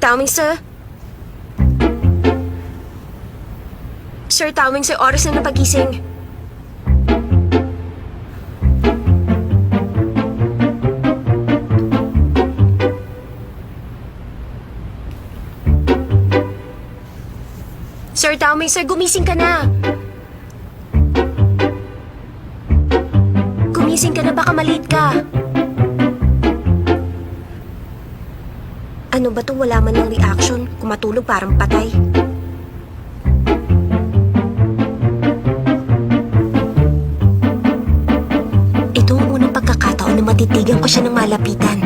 Tawing, sir? Sir, Tawing, sir, oras na napagising. Sir Tawing, sir, gumising ka na. Gumising ka na, baka malate ka. Ano ba to? Wala man ng reaction. Kung matulog, parang patay. Ito ang unang pagkakataon na matitigan ko siya ng malapitan.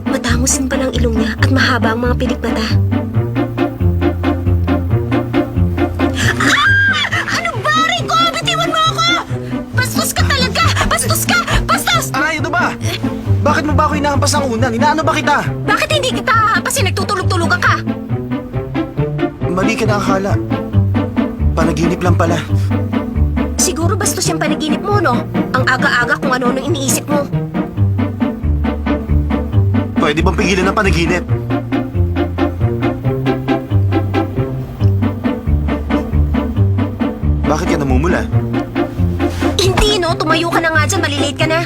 Matangos din palang ilong niya at mahaba ang mga pilik mata. Ano ba, Rico? Bitiwan mo ako! Bastos ka talaga! Bastos ka! Bastos! Aray, ano ba? Bakit mo ba ako inahampas ng unan? Inaano ba kita? Bakit hindi kita hahampasin? Nagtutulog-tulugan ka! Mali ka na akala. Panaginip lang pala. Siguro bastos yung panaginip mo, no? Ang aga-aga kung ano nang iniisip mo. Pwede bang pigilan ang panaginip? Bakit ka namumula? Hindi, no? Tumayo ka na nga dyan. Malilate ka na.